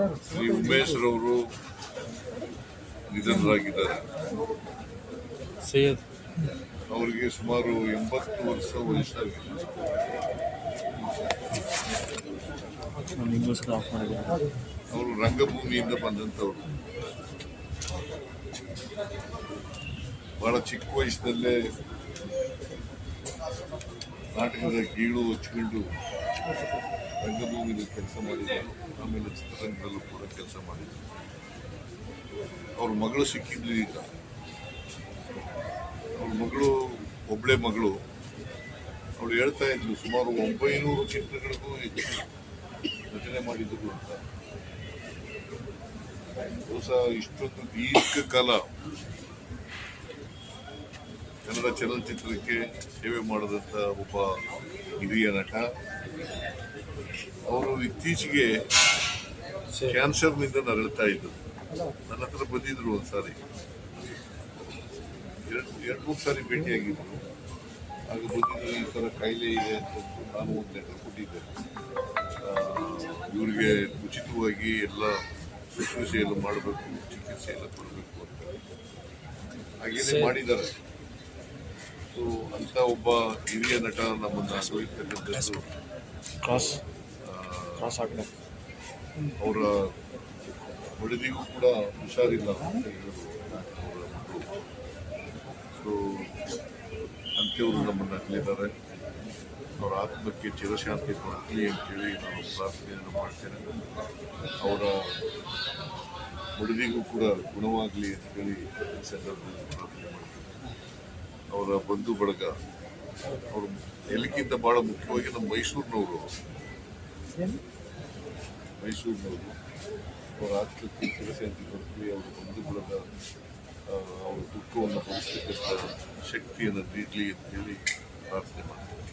ಶ್ರೀ ಉಮೇಶ್ ರವರು ನಿಧನರಾಗಿದ್ದಾರೆ. ಸೈಯದ್ ಅವರಿಗೆ ಸುಮಾರು 80 ವರ್ಷ ವಯಸ್ಸಾಗಿದೆ. ಅವರು ರಂಗಭೂಮಿಯಿಂದ ಬಂದಂಥವ್ರು. ಬಹಳ ಚಿಕ್ಕ ವಯಸ್ಸಿನಲ್ಲೇ ನಾಟಕದ ಗೀಳು ಹಚ್ಕೊಂಡು ರಂಗಭೂಮಿಯಲ್ಲಿ ಕೆಲಸ ಮಾಡಿದರು. ಆಮೇಲೆ ಚಿತ್ರರಂಗದಲ್ಲೂ ಕೂಡ ಕೆಲಸ ಮಾಡಿದರು. ಅವ್ರ ಮಗಳು ಸಿಕ್ಕಿದ್ಲು ಈಗ. ಅವ್ರ ಮಗಳು ಒಬ್ಬಳೇ ಮಗಳು. ಅವಳು ಹೇಳ್ತಾ ಇದ್ಲು ಸುಮಾರು 900 ಚಿತ್ರಗಳಿಗೂ ರಚನೆ ಮಾಡಿದ್ರು ಅಂತ. ಬಹುಶಃ ಇಷ್ಟೊಂದು ದೀರ್ಘಕಾಲ ಕನ್ನಡ ಚಲನಚಿತ್ರಕ್ಕೆ ಸೇವೆ ಮಾಡಿದಂಥ ಒಬ್ಬ ಹಿರಿಯ ನಟ. ಅವರು ಇತ್ತೀಚೆಗೆ ಕ್ಯಾನ್ಸರ್ನಿಂದ ನರಳ್ತಾ ಇದ್ರು. ನನ್ನ ಹತ್ರ ಬಂದಿದ್ರು ಒಂದ್ಸಾರಿ, 2-3 ಸಾರಿ ಭೇಟಿಯಾಗಿದ್ರು. ಆಗ ಬಂದಿದ್ರು, ಈ ಥರ ಕಾಯಿಲೆ ಇದೆ ಅಂತ ನಾನು ಒಂದು ಲೆಟರ್ ಕೊಟ್ಟಿದ್ದೆ. ಇವರಿಗೆ ಉಚಿತವಾಗಿ ಎಲ್ಲ ಶುಶ್ರೂಷೆ ಎಲ್ಲ ಮಾಡಬೇಕು, ಚಿಕಿತ್ಸೆ ಎಲ್ಲ ಕೊಡಬೇಕು ಅಂತ ಹಾಗೇನೆ ಮಾಡಿದ್ದಾರೆ. ಸೊ ಅಂತ ಒಬ್ಬ ಹಿರಿಯ ನಟ ನಮ್ಮನ್ನು ಅಗಲಿರ್ತಕ್ಕಂಥದ್ದು ಅವರ ಒಡೆದಿಗೂ ಕೂಡ ಹುಷಾರಿಲ್ಲ ಅಂತ ಹೇಳಿದ್ರು ಅವರ ಮಕ್ಕಳು. ಸೊ ಅಂತ್ಯವರು ನಮ್ಮನ್ನು ಅಗಲಿದ್ದಾರೆ. ಅವರ ಆತ್ಮಕ್ಕೆ ಚಿರಶಾಂತಿ ಕೊಡಲಿ ಅಂತೇಳಿ ನಾನು ಪ್ರಾರ್ಥನೆಯನ್ನು ಮಾಡ್ತೇನೆ. ಅವರ ಒಡೆದಿಗೂ ಕೂಡ ಗುಣವಾಗಲಿ ಅಂತೇಳಿ ಈ ಸಂದರ್ಭದಲ್ಲಿ ಪ್ರಾರ್ಥನೆ ಮಾಡ್ತೇನೆ. ಅವರ ಬಂಧು ಬಳಗ, ಅವರು ಎಲ್ಲಿಗಿಂತ ಬಹಳ ಮುಖ್ಯವಾಗಿ ನಮ್ಮ ಮೈಸೂರಿನವರು. ಅವರ ಆತ್ಮಕ್ಕೆ ಚಿರಶಾಂತಿ ಕೊಡಲಿ. ಅವರ ಬಂಧು ಬಳಗ ಅವರ ದುಃಖವನ್ನು ಭರಿಸತಕ್ಕಂಥ ಶಕ್ತಿಯನ್ನು ನೀಡಲಿ ಅಂತೇಳಿ ಪ್ರಾರ್ಥನೆ ಮಾಡ್ತೀನಿ.